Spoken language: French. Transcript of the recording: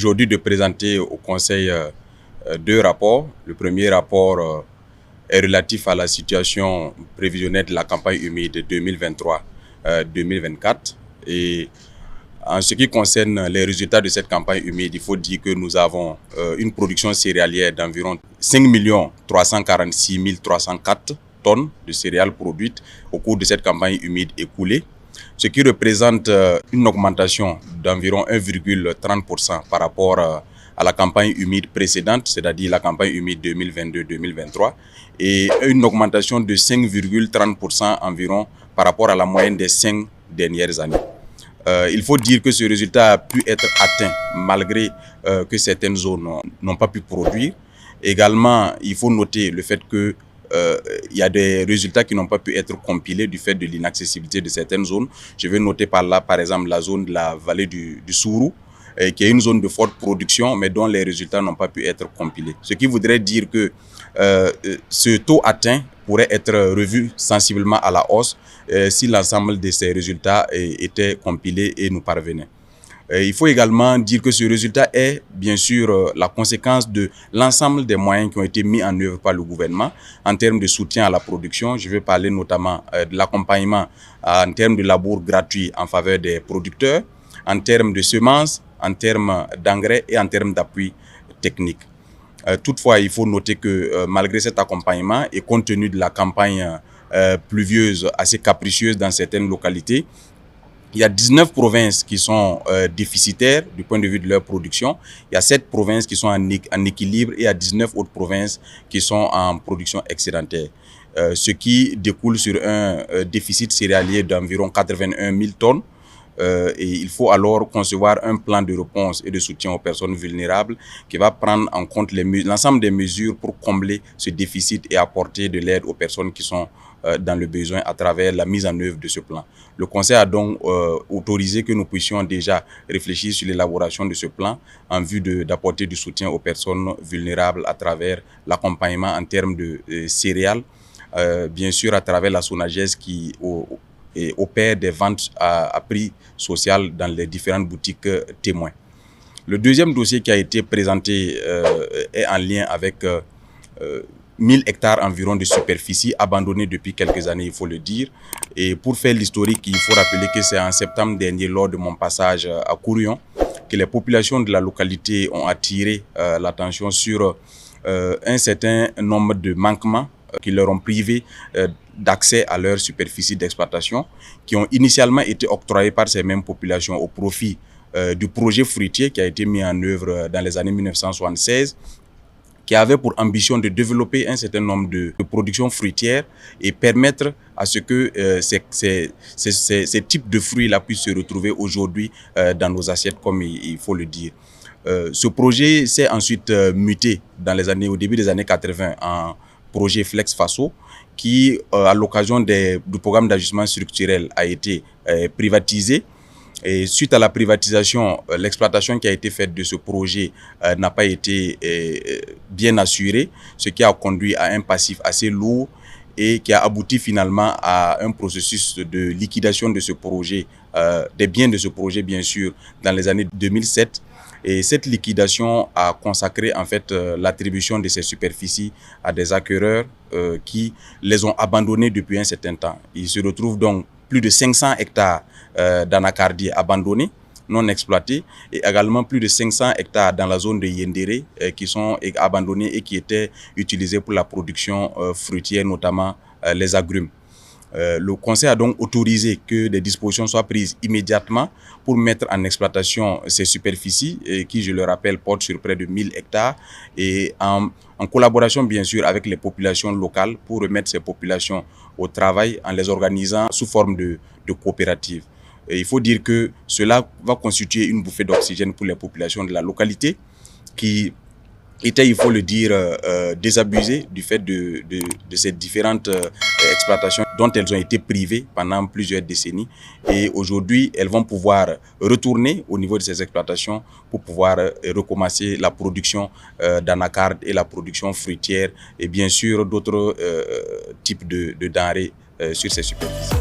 aujourd'hui de présenter au Conseil deux rapports. Le premier rapport est relatif à la situation prévisionnelle de la campagne humide 2023-2024. Et en ce qui concerne les résultats de cette campagne humide, il faut dire que nous avons une production céréalière d'environ 5 346 304 tonnes de céréales produites au cours de cette campagne humide écoulée, ce qui représente une augmentation d'environ 1,30% par rapport à la campagne humide précédente, c'est-à-dire la campagne humide 2022-2023, et une augmentation de 5,30% environ par rapport à la moyenne des 5 dernières années. Il faut dire que ce résultat a pu être atteint malgré que certaines zones n'ont pas pu produire. Également, il faut noter le fait que il y a des résultats qui n'ont pas pu être compilés du fait de l'inaccessibilité de certaines zones. Je vais noter par là, par exemple, la zone de la vallée du Sourou, qui est une zone de forte production, mais dont les résultats n'ont pas pu être compilés. Ce qui voudrait dire que ce taux atteint pourrait être revu sensiblement à la hausse si l'ensemble de ces résultats étaient compilés et nous parvenaient. Il faut également dire que ce résultat est bien sûr la conséquence de l'ensemble des moyens qui ont été mis en œuvre par le gouvernement en termes de soutien à la production. Je vais parler notamment de l'accompagnement en termes de labour gratuit en faveur des producteurs, en termes de semences, en termes d'engrais et en termes d'appui technique. Toutefois, il faut noter que malgré cet accompagnement et compte tenu de la campagne pluvieuse assez capricieuse dans certaines localités, il y a 19 provinces qui sont déficitaires du point de vue de leur production. Il y a 7 provinces qui sont en équilibre et il y a 19 autres provinces qui sont en production excédentaire. Ce qui découle sur un déficit céréalier d'environ 81 000 tonnes. Et il faut alors concevoir un plan de réponse et de soutien aux personnes vulnérables qui va prendre en compte l'ensemble des mesures pour combler ce déficit et apporter de l'aide aux personnes qui sont dans le besoin à travers la mise en œuvre de ce plan. Le Conseil a donc autorisé que nous puissions déjà réfléchir sur l'élaboration de ce plan en vue d'apporter du soutien aux personnes vulnérables à travers l'accompagnement en termes de céréales, bien sûr à travers la SONAGES qui opère des ventes à prix social dans les différentes boutiques témoins. Le deuxième dossier qui a été présenté est en lien avec 1000 hectares environ de superficie abandonnée depuis quelques années, il faut le dire. Et pour faire l'historique, il faut rappeler que c'est en septembre dernier, lors de mon passage à Kourion, que les populations de la localité ont attiré l'attention sur un certain nombre de manquements qui leur ont privé d'accès à leur superficie d'exploitation, qui ont initialement été octroyés par ces mêmes populations au profit du projet fruitier qui a été mis en œuvre dans les années 1976, qui avait pour ambition de développer un certain nombre de productions fruitières et permettre à ce que ces types de fruits-là puissent se retrouver aujourd'hui dans nos assiettes, comme il faut le dire. Ce projet s'est ensuite muté au début des années 80 en projet Flex Faso, qui, à l'occasion du programme d'ajustement structurel, a été privatisé. Et suite à la privatisation, l'exploitation qui a été faite de ce projet n'a pas été bien assurée, ce qui a conduit à un passif assez lourd et qui a abouti finalement à un processus de liquidation de ce projet, des biens de ce projet bien sûr, dans les années 2007. Et cette liquidation a consacré en fait l'attribution de ces superficies à des acquéreurs qui les ont abandonnées depuis un certain temps. Il se retrouve donc plus de 500 hectares d'anacardiers abandonnés, non exploités, et également plus de 500 hectares dans la zone de Yendéré qui sont abandonnés et qui étaient utilisés pour la production fruitière, notamment les agrumes. Le Conseil a donc autorisé que des dispositions soient prises immédiatement pour mettre en exploitation ces superficies qui, je le rappelle, portent sur près de 1000 hectares et en collaboration bien sûr avec les populations locales pour remettre ces populations au travail en les organisant sous forme de coopératives. Et il faut dire que cela va constituer une bouffée d'oxygène pour les populations de la localité qui étaient, il faut le dire, désabusées du fait de ces différentes exploitations dont elles ont été privées pendant plusieurs décennies. Et aujourd'hui, elles vont pouvoir retourner au niveau de ces exploitations pour pouvoir recommencer la production d'anacarde et la production fruitière et bien sûr d'autres types de denrées sur ces superficies.